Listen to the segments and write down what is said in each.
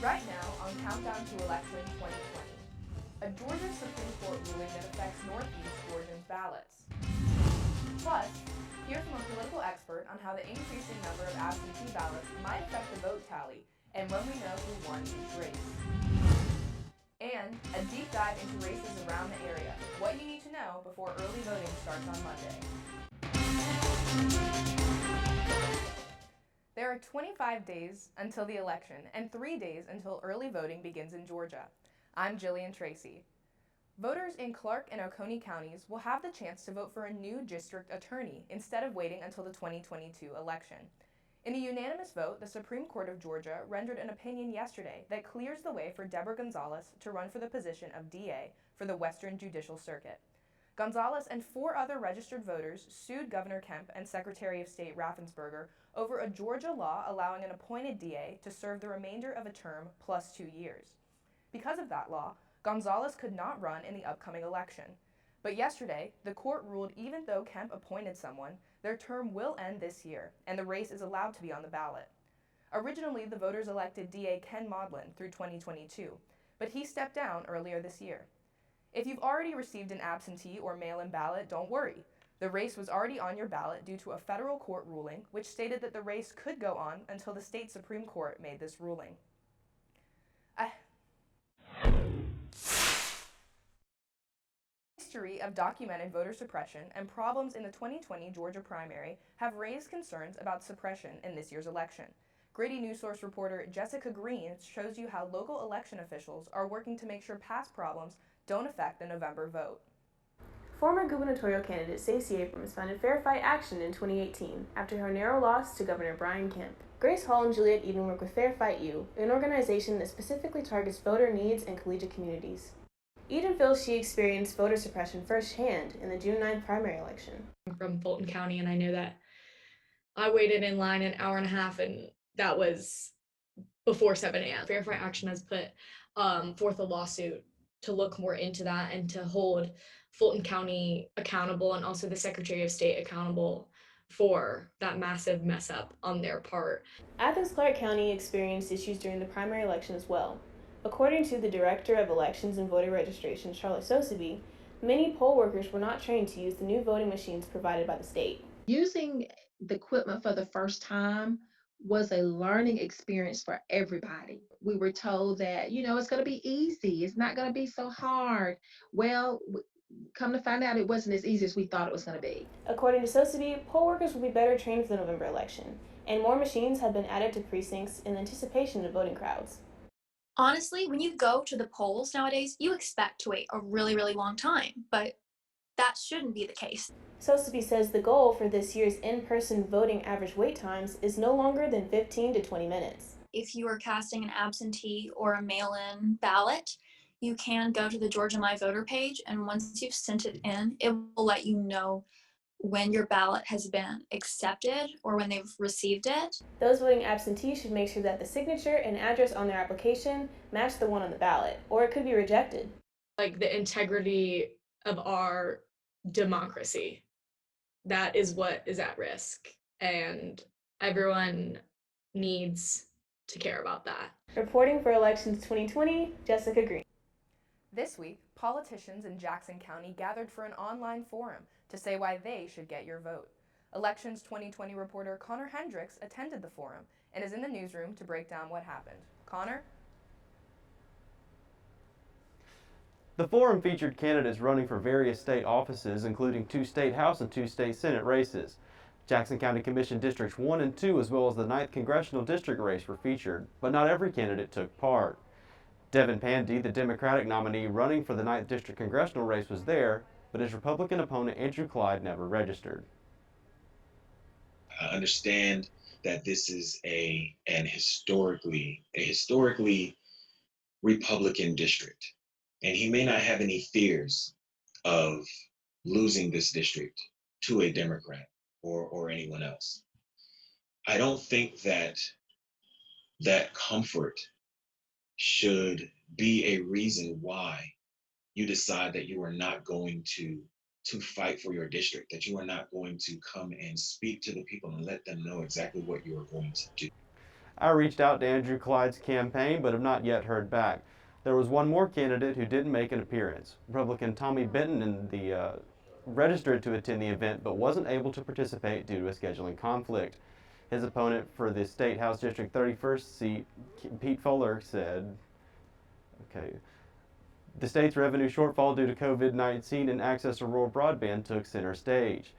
Right now, on Countdown to Election 2020, a Georgia Supreme Court ruling that affects Northeast Georgians' ballots. Plus, hear from a political expert on how the increasing number of absentee ballots might affect the vote tally and when we know who won each race. And a deep dive into races around the area, what you need to know before early voting starts on Monday. There are 25 days until the election and 3 days until early voting begins in Georgia. I'm Jillian Tracy. Voters in Clark and Oconee counties will have the chance to vote for a new district attorney instead of waiting until the 2022 election. In a unanimous vote, the Supreme Court of Georgia rendered an opinion yesterday that clears the way for Deborah Gonzalez to run for the position of DA for the Western Judicial Circuit. Gonzalez and 4 other registered voters sued Governor Kemp and Secretary of State Raffensperger over a Georgia law allowing an appointed DA to serve the remainder of a term plus 2 years. Because of that law, Gonzalez could not run in the upcoming election. But yesterday, the court ruled even though Kemp appointed someone, their term will end this year, and the race is allowed to be on the ballot. Originally, the voters elected DA Ken Maudlin through 2022, but he stepped down earlier this year. If you've already received an absentee or mail-in ballot, don't worry. The race was already on your ballot due to a federal court ruling, which stated that the race could go on until the state Supreme Court made this ruling. History of documented voter suppression and problems in the 2020 Georgia primary have raised concerns about suppression in this year's election. Grady Newsource reporter Jessica Green shows you how local election officials are working to make sure past problems don't affect the November vote. Former gubernatorial candidate Stacey Abrams founded Fair Fight Action in 2018 after her narrow loss to Governor Brian Kemp. Grace Hall and Juliet Eden work with Fair Fight U, an organization that specifically targets voter needs in collegiate communities. Eden feels she experienced voter suppression firsthand in the June 9th primary election. I'm from Fulton County, and I know that I waited in line an hour and a half, and that was before 7 a.m. Fair Fight Action has put forth a lawsuit to look more into that and to hold Fulton County accountable and also the Secretary of State accountable for that massive mess up on their part. Athens-Clarke County experienced issues during the primary election as well. According to the Director of Elections and Voter Registration, Charlotte Soseby, many poll workers were not trained to use the new voting machines provided by the state. Using the equipment for the first time was a learning experience for everybody. We were told that, it's going to be easy. It's not going to be so hard. Well, come to find out, it wasn't as easy as we thought it was going to be. According to Soseby, poll workers will be better trained for the November election, and more machines have been added to precincts in anticipation of voting crowds. Honestly, when you go to the polls nowadays, you expect to wait a really, really long time, but that shouldn't be the case. Soseby says the goal for this year's in-person voting average wait times is no longer than 15 to 20 minutes. If you are casting an absentee or a mail-in ballot, you can go to the Georgia My Voter page, and once you've sent it in, it will let you know when your ballot has been accepted or when they've received it. Those voting absentee should make sure that the signature and address on their application match the one on the ballot, or it could be rejected. Like the integrity of our democracy, that is what is at risk, and everyone needs to care about that. Reporting for Elections 2020, Jessica Green. This week, politicians in Jackson County gathered for an online forum to say why they should get your vote. Elections 2020 reporter Connor Hendricks attended the forum and is in the newsroom to break down what happened. Connor? The forum featured candidates running for various state offices, including 2 state House and 2 state Senate races. Jackson County Commission Districts 1 and 2, as well as the 9th Congressional District race, were featured, but not every candidate took part. Devin Pandy, the Democratic nominee running for the 9th District Congressional race, was there, but his Republican opponent Andrew Clyde never registered. I understand that this is a historically Republican district, and he may not have any fears of losing this district to a Democrat or anyone else. I don't think that comfort should be a reason why you decide that you are not going to fight for your district, that you are not going to come and speak to the people and let them know exactly what you are going to do. I reached out to Andrew Clyde's campaign, but have not yet heard back. There was one more candidate who didn't make an appearance. Republican Tommy Benton registered to attend the event, but wasn't able to participate due to a scheduling conflict. His opponent for the State House District 31st seat, Pete Fuller, said, the state's revenue shortfall due to COVID-19 and access to rural broadband took center stage.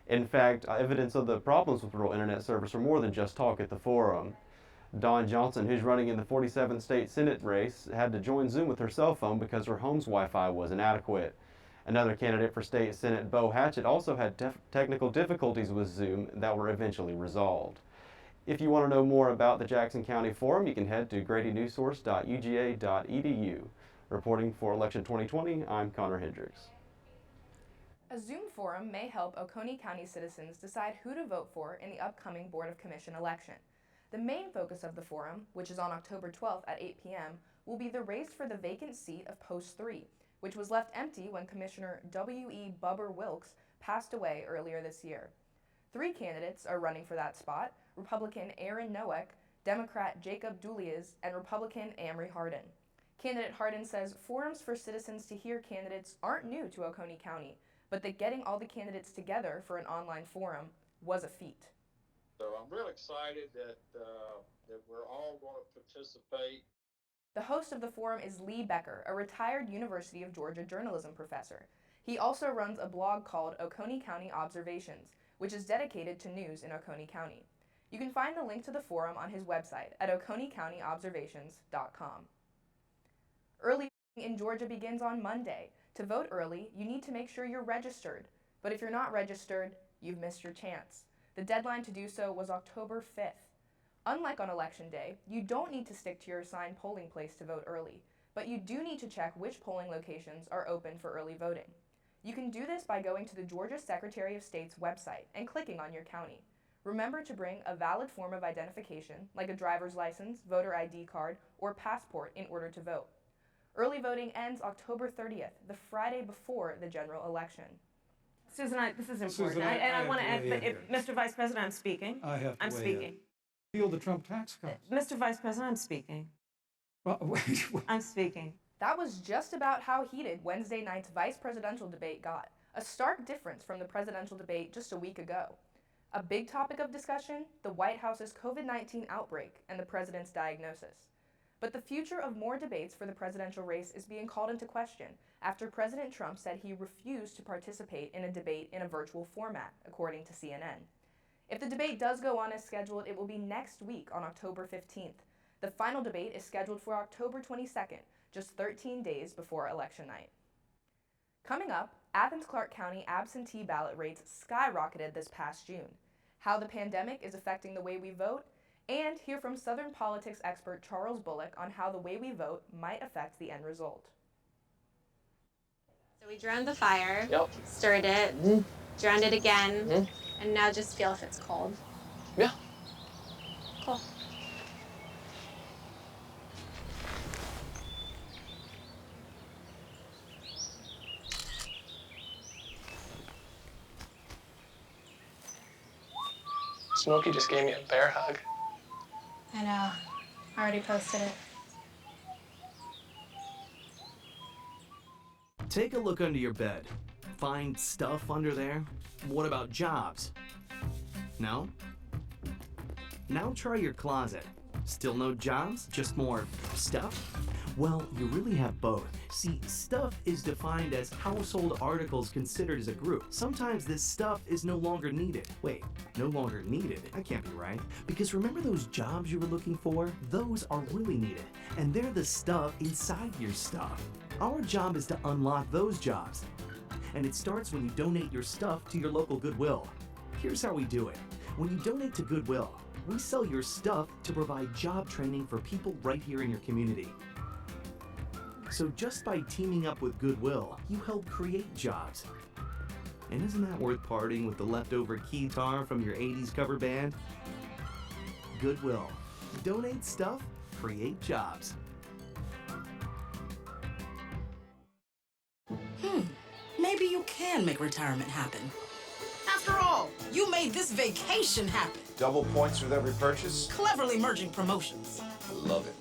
In fact, evidence of the problems with rural internet service were more than just talk at the forum. Dawn Johnson, who's running in the 47th state Senate race, had to join Zoom with her cell phone because her home's Wi-Fi was inadequate. Another candidate for state Senate, Bo Hatchett, also had technical difficulties with Zoom that were eventually resolved. If you want to know more about the Jackson County Forum, you can head to gradynewsource.uga.edu. Reporting for Election 2020, I'm Connor Hendricks. A Zoom forum may help Oconee County citizens decide who to vote for in the upcoming Board of Commission election. The main focus of the forum, which is on October 12th at 8 p.m., will be the race for the vacant seat of Post 3, which was left empty when Commissioner W.E. Bubber Wilkes passed away earlier this year. 3 candidates are running for that spot: Republican Aaron Nowak, Democrat Jacob Dulias, and Republican Amory Hardin. Candidate Hardin says forums for citizens to hear candidates aren't new to Oconee County, but that getting all the candidates together for an online forum was a feat. So I'm real excited that we're all going to participate. The host of the forum is Lee Becker, a retired University of Georgia journalism professor. He also runs a blog called Oconee County Observations, which is dedicated to news in Oconee County. You can find the link to the forum on his website at oconeecountyobservations.com. Early voting in Georgia begins on Monday. To vote early, you need to make sure you're registered. But if you're not registered, you've missed your chance. The deadline to do so was October 5th. Unlike on Election Day, you don't need to stick to your assigned polling place to vote early, but you do need to check which polling locations are open for early voting. You can do this by going to the Georgia Secretary of State's website and clicking on your county. Remember to bring a valid form of identification, like a driver's license, voter ID card, or passport in order to vote. Early voting ends October 30th, the Friday before the general election. Susan, this is important. Susan, I want to add, have to but Mr. Vice President, I'm speaking. I'm speaking. Repeal the Trump tax cuts. Mr. Vice President, I'm speaking. Well, wait. I'm speaking. That was just about how heated Wednesday night's vice presidential debate got, a stark difference from the presidential debate just a week ago. A big topic of discussion, the White House's COVID-19 outbreak and the president's diagnosis. But the future of more debates for the presidential race is being called into question after President Trump said he refused to participate in a debate in a virtual format, according to CNN. If the debate does go on as scheduled, it will be next week on October 15th. The final debate is scheduled for October 22nd, just 13 days before election night. Coming up, Athens-Clarke County absentee ballot rates skyrocketed this past June, how the pandemic is affecting the way we vote, and hear from Southern politics expert Charles Bullock on how the way we vote might affect the end result. So we drowned the fire, Yep. stirred it, drowned it again, and now just feel if it's cold. Yeah. Cool. Smokey just gave me a bear hug. I know. I already posted it. Take a look under your bed. Find stuff under there? What about jobs? No? Now try your closet. Still no jobs? Just more stuff? Well, you really have both. See, stuff is defined as household articles considered as a group. Sometimes this stuff is no longer needed. Wait, no longer needed? That can't be right. Because remember those jobs you were looking for? Those are really needed. And they're the stuff inside your stuff. Our job is to unlock those jobs. And it starts when you donate your stuff to your local Goodwill. Here's how we do it. When you donate to Goodwill, we sell your stuff to provide job training for people right here in your community. So just by teaming up with Goodwill, you help create jobs. And isn't that worth partying with the leftover keytar from your 80s cover band? Goodwill. Donate stuff, create jobs. Maybe you can make retirement happen. After all, Oh, you made this vacation happen. Double points with every purchase? Cleverly merging promotions. Love it.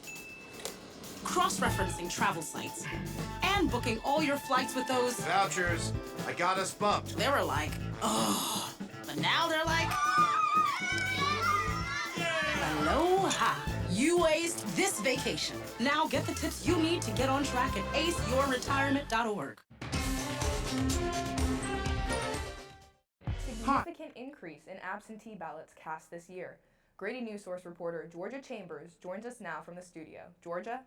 Cross-referencing travel sites. And booking all your flights with those Vouchers. I got us bumped. They were like, oh. But now they're like, aloha. You aced this vacation. Now get the tips you need to get on track at aceyourretirement.org. Significant increase in absentee ballots cast this year. Grady Newsource reporter Georgia Chambers joins us now from the studio. Georgia?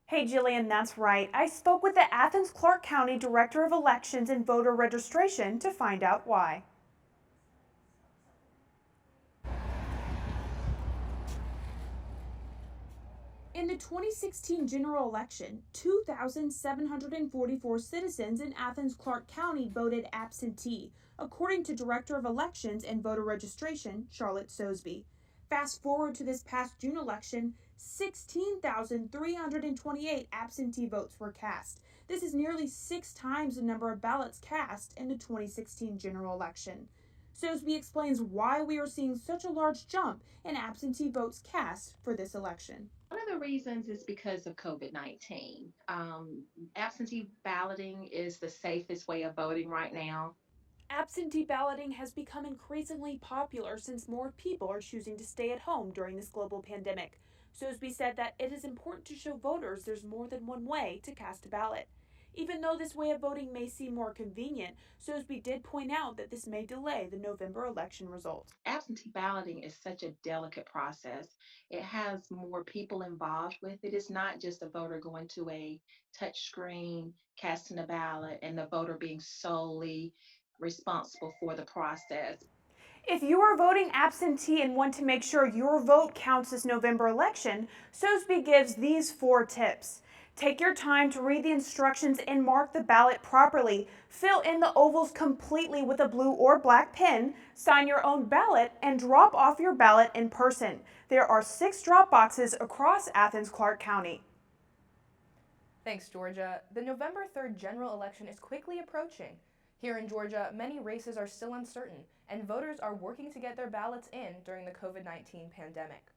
Hey Jillian, that's right. I spoke with the Athens-Clarke County Director of Elections and Voter Registration to find out why. In the 2016 general election, 2,744 citizens in Athens-Clarke County voted absentee, according to Director of Elections and Voter Registration, Charlotte Sosby. Fast forward to this past June election, 16,328 absentee votes were cast. This is nearly 6 times the number of ballots cast in the 2016 general election. Sosby explains why we are seeing such a large jump in absentee votes cast for this election. One of the reasons is because of COVID-19. Absentee balloting is the safest way of voting right now. Absentee balloting has become increasingly popular since more people are choosing to stay at home during this global pandemic. Sosby said that it is important to show voters there's more than one way to cast a ballot. Even though this way of voting may seem more convenient, Sosby did point out that this may delay the November election results. Absentee balloting is such a delicate process. It has more people involved with it. It's not just a voter going to a touch screen, casting a ballot, and the voter being solely responsible for the process. If you are voting absentee and want to make sure your vote counts this November election, Sosby gives these 4 tips. Take your time to read the instructions and mark the ballot properly. Fill in the ovals completely with a blue or black pen, sign your own ballot, and drop off your ballot in person. There are 6 drop boxes across Athens-Clarke County. Thanks, Georgia. The November 3rd general election is quickly approaching. Here in Georgia, many races are still uncertain, and voters are working to get their ballots in during the COVID-19 pandemic.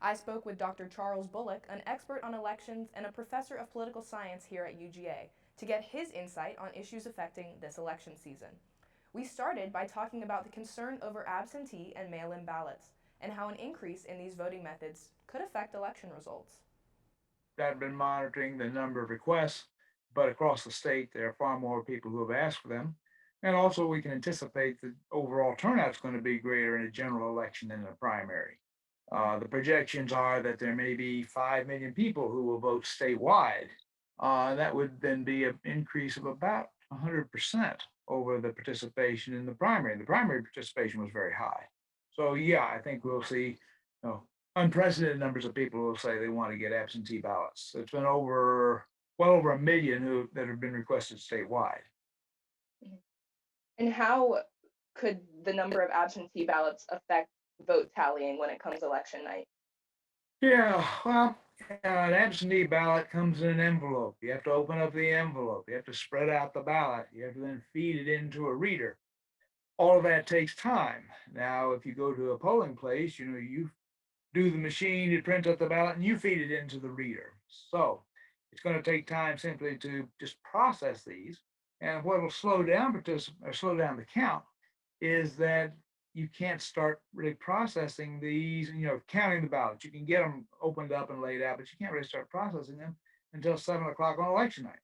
I spoke with Dr. Charles Bullock, an expert on elections and a professor of political science here at UGA, to get his insight on issues affecting this election season. We started by talking about the concern over absentee and mail-in ballots, and how an increase in these voting methods could affect election results. I've been monitoring the number of requests, but across the state, there are far more people who have asked for them. And also we can anticipate that overall turnout's going to be greater in a general election than in a primary. The projections are that there may be 5 million people who will vote statewide. That would then be an increase of about 100% over the participation in the primary. The primary participation was very high. So yeah, I think we'll see unprecedented numbers of people who will say they want to get absentee ballots. It's been well over 1 million that have been requested statewide. And how could the number of absentee ballots affect vote tallying when it comes election night? Yeah, well, an absentee ballot comes in an envelope. You have to open up the envelope. You have to spread out the ballot. You have to then feed it into a reader. All of that takes time. Now, if you go to a polling place, you do the machine, it prints out the ballot, and you feed it into the reader. So it's going to take time simply to just process these. And what will slow down the count is that you can't start really processing these, counting the ballots. You can get them opened up and laid out, but you can't really start processing them until 7 o'clock on election night.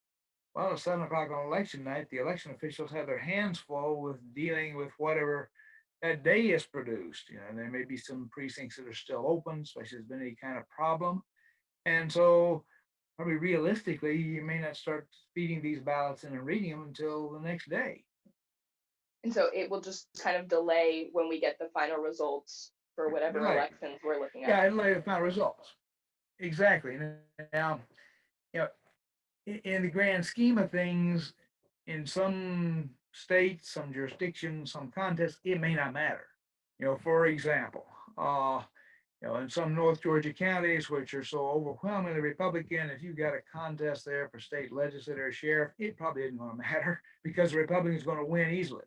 Well, at 7 o'clock on election night, the election officials have their hands full with dealing with whatever that day is produced. There may be some precincts that are still open, especially if there's been any kind of problem. And so probably realistically, you may not start feeding these ballots in and reading them until the next day. And so it will just kind of delay when we get the final results for whatever elections we're looking at. Yeah, it'll delay the final results. Exactly. Now, in the grand scheme of things, in some states, some jurisdictions, some contests, it may not matter. For example, in some North Georgia counties, which are so overwhelmingly Republican, if you got a contest there for state legislator or sheriff, it probably isn't going to matter because the Republican's going to win easily.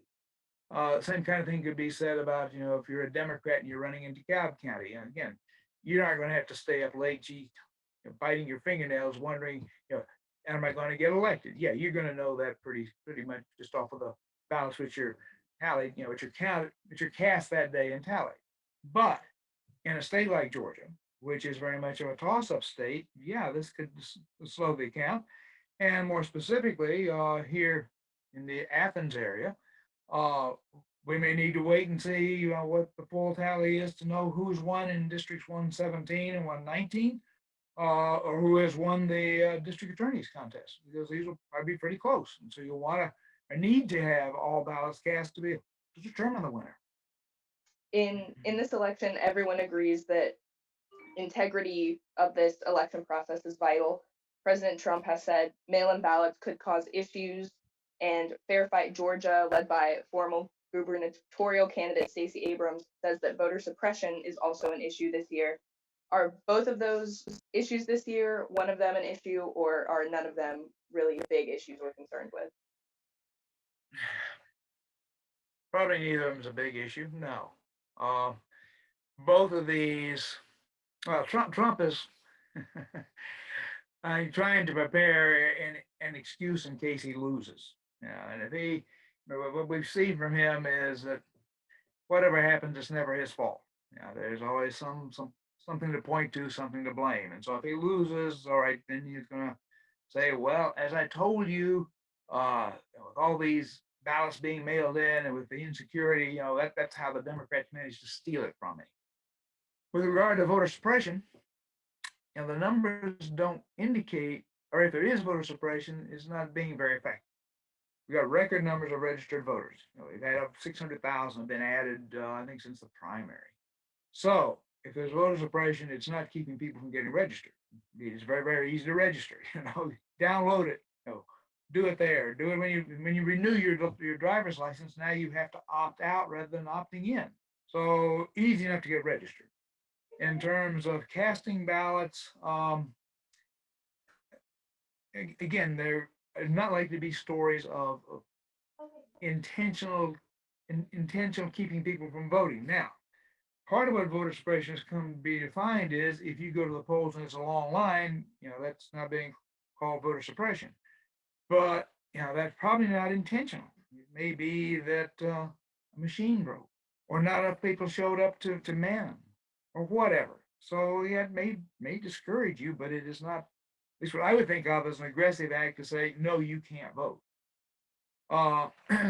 Same kind of thing could be said about, if you're a Democrat and you're running in DeKalb County. And again, you're not going to have to stay up late, biting your fingernails, wondering, am I going to get elected? Yeah, you're going to know that pretty much just off of the ballots which are tallied, which are counted, which are cast that day and tallied. But in a state like Georgia, which is very much of a toss-up state, yeah, this could slow the count. And more specifically, here in the Athens area, we may need to wait and see what the full tally is to know who's won in districts 117 and 119, or who has won the district attorney's contest, because these will probably be pretty close. And so you'll want to, need to have all ballots cast to determine the winner. In this election, everyone agrees that integrity of this election process is vital. President Trump has said mail-in ballots could cause issues, and Fair Fight Georgia, led by former gubernatorial candidate Stacey Abrams, says that voter suppression is also an issue this year. Are both of those issues this year, one of them an issue, or are none of them really big issues we're concerned with? Probably neither of them is a big issue. No. Both of these, well, Trump is trying to prepare an excuse in case he loses. And if he, what we've seen from him is that whatever happens, it's never his fault. There's always something to point to, something to blame. And so if he loses, all right, then he's going to say, well, as I told you, with all these ballots being mailed in and with the insecurity, that's how the Democrats managed to steal it from me. With regard to voter suppression, the numbers don't indicate, or if there is voter suppression, it's not being very effective. We got record numbers of registered voters. We've had up 600,000 have been added, I think, since the primary. So if there's voter suppression, it's not keeping people from getting registered. It's very, very easy to register. Download it. Do it there. Do it when you renew your driver's license. Now you have to opt out rather than opting in. So easy enough to get registered. In terms of casting ballots, again, there are not likely to be stories of intentional keeping people from voting. Now, part of what voter suppression has come to be defined is if you go to the polls and it's a long line, that's not being called voter suppression. But that's probably not intentional. It may be that a machine broke, or not enough people showed up to man them, or whatever. So yeah, it may discourage you, but it is not, at least what I would think of as an aggressive act to say, no, you can't vote.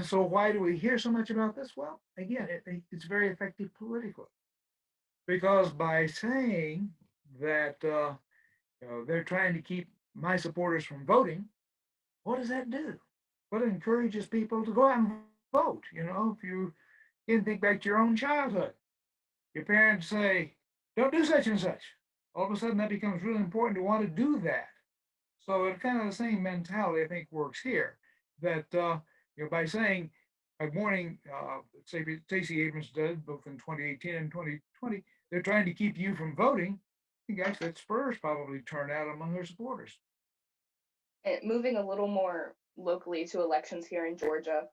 So why do we hear so much about this? Well, again, it's very effective politically. Because by saying that they're trying to keep my supporters from voting, what does that do? Well, it encourages people to go out and vote. If you can think back to your own childhood, your parents say, don't do such and such. All of a sudden, that becomes really important to want to do that. So it's kind of the same mentality, I think, works here. That by saying, by warning, Stacey Abrams did both in 2018 and 2020, they're trying to keep you from voting. I think actually that spurs probably turnout among their supporters. And moving a little more locally to elections here in Georgia,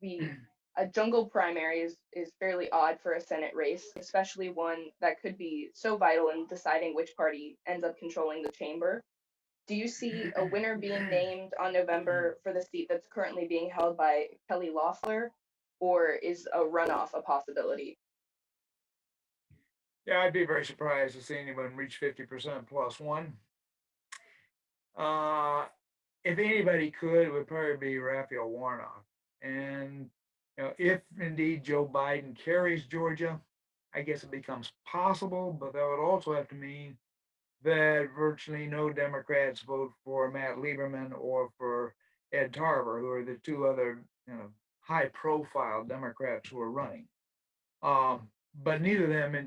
a jungle primary is fairly odd for a Senate race, especially one that could be so vital in deciding which party ends up controlling the chamber. Do you see a winner being named on November for the seat that's currently being held by Kelly Loeffler, or is a runoff a possibility? Yeah, I'd be very surprised to see anyone reach 50% plus one. If anybody could, it would probably be Raphael Warnock. And if indeed Joe Biden carries Georgia, I guess it becomes possible, but that would also have to mean that virtually no Democrats vote for Matt Lieberman or for Ed Tarver, who are the two other high-profile Democrats who are running. But neither of them has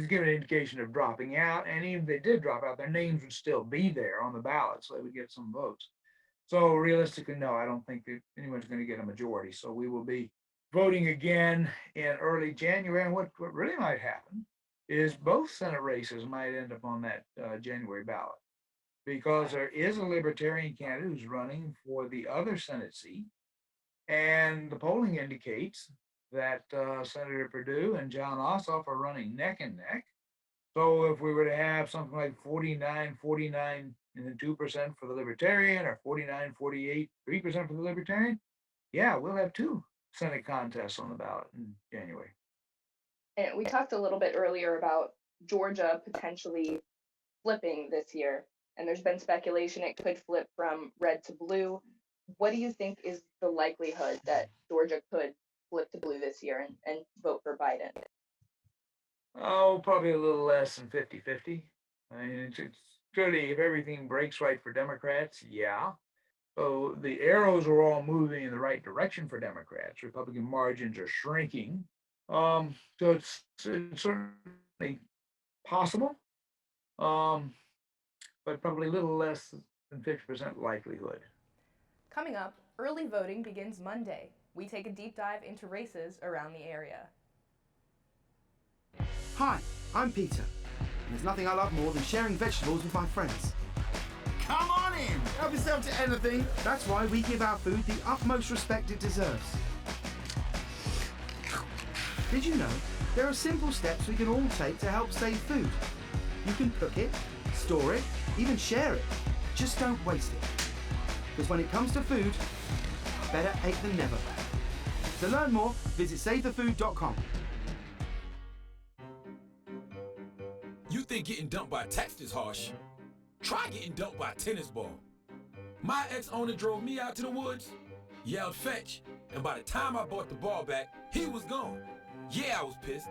given an indication of dropping out, and even if they did drop out, their names would still be there on the ballot, so they would get some votes. So realistically, no, I don't think that anyone's going to get a majority. So we will be voting again in early January, and what really might happen is both Senate races might end up on that January ballot, because there is a Libertarian candidate who's running for the other Senate seat, And the polling indicates that Senator Perdue and John Ossoff are running neck and neck. So if we were to have something like 49 and then 2% for the Libertarian, or 49 48 3% for the Libertarian, yeah, we'll have two Senate contests on the ballot in January. And we talked a little bit earlier about Georgia potentially flipping this year, and there's been speculation it could flip from red to blue. What do you think is the likelihood that Georgia could flip to blue this year and vote for Biden? Oh, probably a little less than 50-50. I mean, it's really, if everything breaks right for Democrats, yeah. So the arrows are all moving in the right direction for Democrats. Republican margins are shrinking. So it's certainly possible, but probably a little less than 50% likelihood. Coming up, early voting begins Monday. We take a deep dive into races around the area. Hi, I'm Peter. And there's nothing I love more than sharing vegetables with my friends. Come on in! Help yourself to anything. That's why we give our food the utmost respect it deserves. Did you know there are simple steps we can all take to help save food? You can cook it, store it, even share it. Just don't waste it. Because when it comes to food, better ate than never. To learn more, visit SaveTheFood.com. You think getting dumped by a text is harsh? Try getting dumped by a tennis ball. My ex-owner drove me out to the woods, yelled fetch, and by the time I brought the ball back, he was gone. Yeah, I was pissed.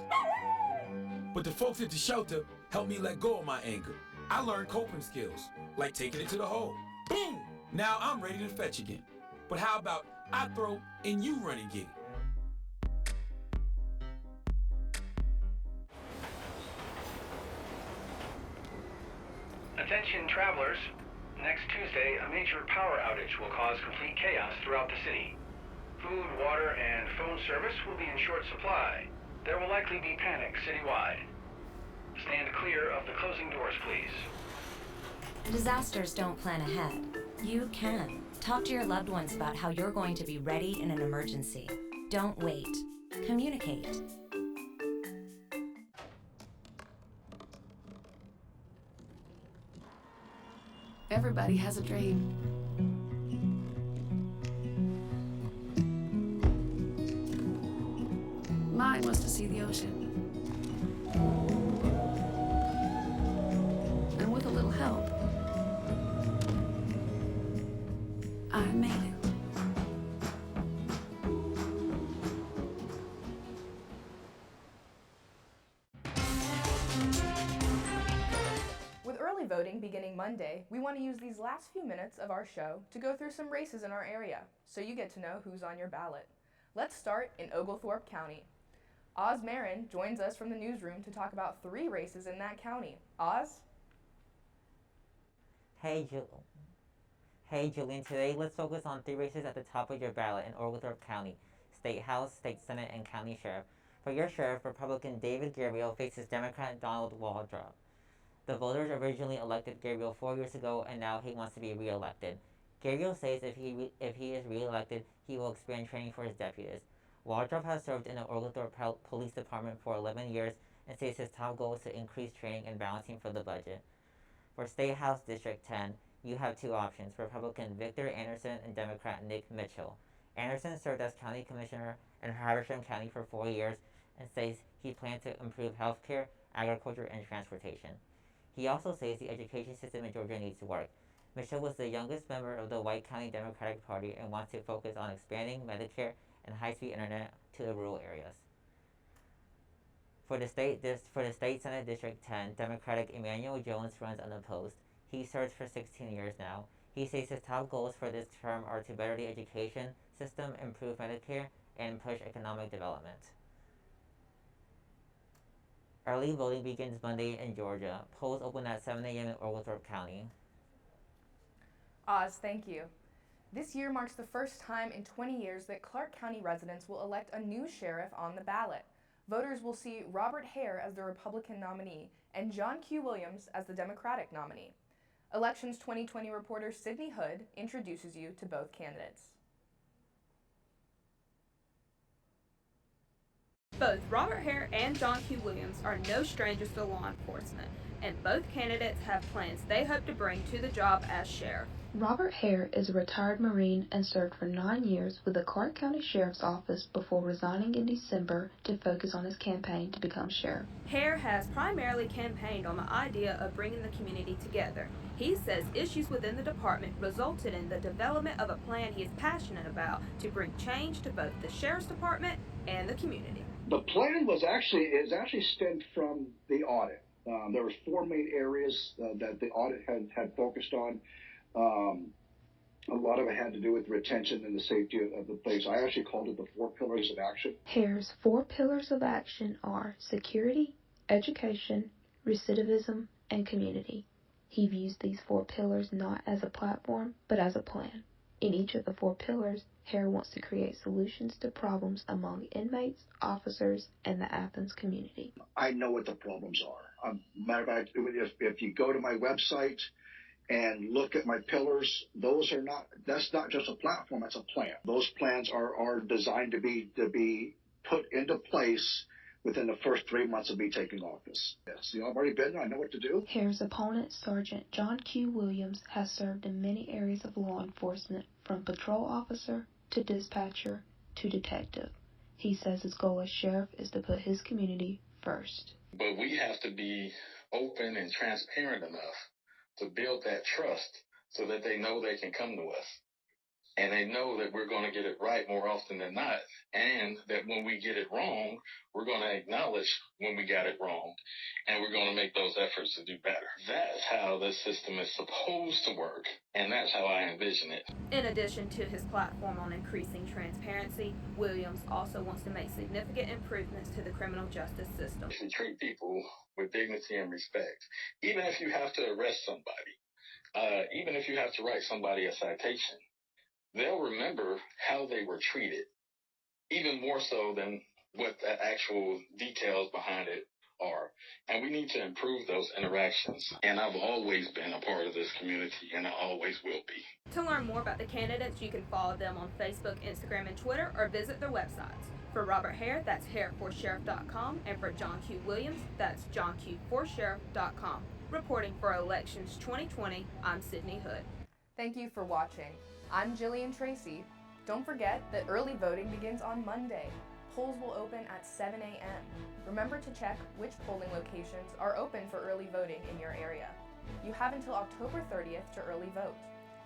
But the folks at the shelter helped me let go of my anger. I learned coping skills, like taking it to the hole. Boom! Now I'm ready to fetch again. But how about I throw and you run and get it? Attention travelers, next Tuesday a major power outage will cause complete chaos throughout the city. Food, water, and phone service will be in short supply. There will likely be panic citywide. Stand clear of the closing doors, please. Disasters don't plan ahead. You can. Talk to your loved ones about how you're going to be ready in an emergency. Don't wait. Communicate. Everybody has a dream. Mine was to see the ocean. And with a little help, I made it. With early voting beginning Monday, we want to use these last few minutes of our show to go through some races in our area, so you get to know who's on your ballot. Let's start in Oglethorpe County. Oz Marin joins us from the newsroom to talk about 3 races in that county. Oz? Hey Julian, today let's focus on 3 races at the top of your ballot in Oglethorpe County: State House, State Senate, and County Sheriff. For your sheriff, Republican David Gabriel faces Democrat Donald Waldrop. The voters originally elected Gabriel 4 years ago, and now he wants to be re-elected. Gabriel says if he is re-elected, he will expand training for his deputies. Waldrop has served in the Oglethorpe Police Department for 11 years and says his top goal is to increase training and balancing for the budget. For State House District 10, you have 2 options: Republican Victor Anderson and Democrat Nick Mitchell. Anderson served as county commissioner in Habersham County for 4 years and says he plans to improve healthcare, agriculture, and transportation. He also says the education system in Georgia needs work. Mitchell was the youngest member of the White County Democratic Party and wants to focus on expanding Medicare and high-speed internet to the rural areas. For the State Senate District 10, Democratic Emmanuel Jones runs unopposed. He serves for 16 years now. He says his top goals for this term are to better the education system, improve Medicare, and push economic development. Early voting begins Monday in Georgia. Polls open at 7 a.m. in Oglethorpe County. Oz, thank you. This year marks the first time in 20 years that Clark County residents will elect a new sheriff on the ballot. Voters will see Robert Hare as the Republican nominee and John Q. Williams as the Democratic nominee. Elections 2020 reporter Sydney Hood introduces you to both candidates. Both Robert Hare and John Q. Williams are no strangers to law enforcement, and both candidates have plans they hope to bring to the job as sheriff. Robert Hare is a retired Marine and served for 9 years with the Clark County Sheriff's Office before resigning in December to focus on his campaign to become sheriff. Hare has primarily campaigned on the idea of bringing the community together. He says issues within the department resulted in the development of a plan he is passionate about to bring change to both the sheriff's department and the community. The plan was actually stemmed from the audit. There were 4 main areas that the audit had focused on. A lot of it had to do with retention and the safety of the place. I actually called it the 4 pillars of action. Hare's 4 pillars of action are security, education, recidivism, and community. He views these 4 pillars not as a platform, but as a plan. In each of the 4 pillars, Hare wants to create solutions to problems among inmates, officers, and the Athens community. I know what the problems are. Matter of fact, if you go to my website and look at my pillars, that's not just a platform, that's a plan. Those plans are designed to be put into place within the first 3 months of me taking office. Yes, I've already been there, I know what to do. Hare's opponent, Sergeant John Q. Williams, has served in many areas of law enforcement, from patrol officer to dispatcher to detective. He says his goal as sheriff is to put his community first. But we have to be open and transparent enough to build that trust so that they know they can come to us. And they know that we're going to get it right more often than not, and that when we get it wrong, we're going to acknowledge when we got it wrong, and we're going to make those efforts to do better. That's how this system is supposed to work, and that's how I envision it. In addition to his platform on increasing transparency, Williams also wants to make significant improvements to the criminal justice system. If you treat people with dignity and respect, even if you have to arrest somebody, even if you have to write somebody a citation, they'll remember how they were treated, even more so than what the actual details behind it are. And we need to improve those interactions. And I've always been a part of this community, and I always will be. To learn more about the candidates, you can follow them on Facebook, Instagram, and Twitter, or visit their websites. For Robert Hare, that's hareforsheriff.com, and for John Q. Williams, that's johnq4sheriff.com. Reporting for Elections 2020, I'm Sydney Hood. Thank you for watching. I'm Jillian Tracy. Don't forget that early voting begins on Monday. Polls will open at 7 a.m. Remember to check which polling locations are open for early voting in your area. You have until October 30th to early vote.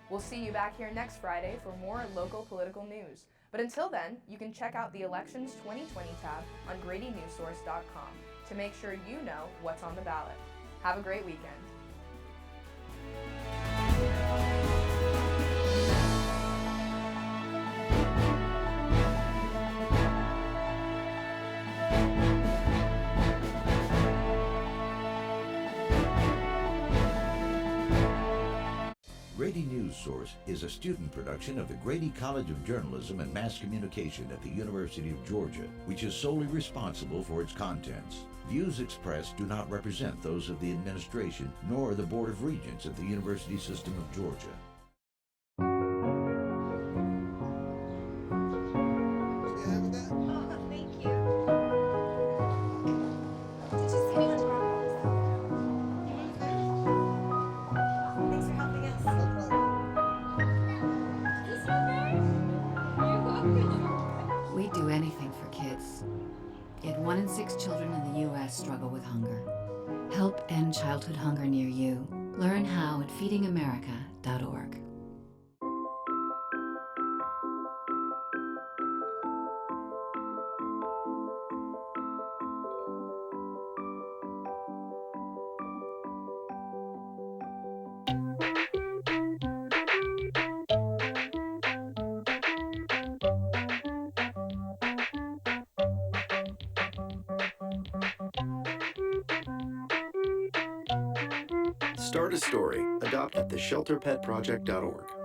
We'll see you back here next Friday for more local political news. But until then, you can check out the Elections 2020 tab on GradyNewsource.com to make sure you know what's on the ballot. Have a great weekend. Grady Newsource is a student production of the Grady College of Journalism and Mass Communication at the University of Georgia, which is solely responsible for its contents. Views expressed do not represent those of the administration nor the Board of Regents at the University System of Georgia. We'd do anything for kids. Yet 1 in 6 children in the U.S. struggle with hunger. Help end childhood hunger near you. Learn how at feedingamerica.org. Start a story. Adopt at theshelterpetproject.org.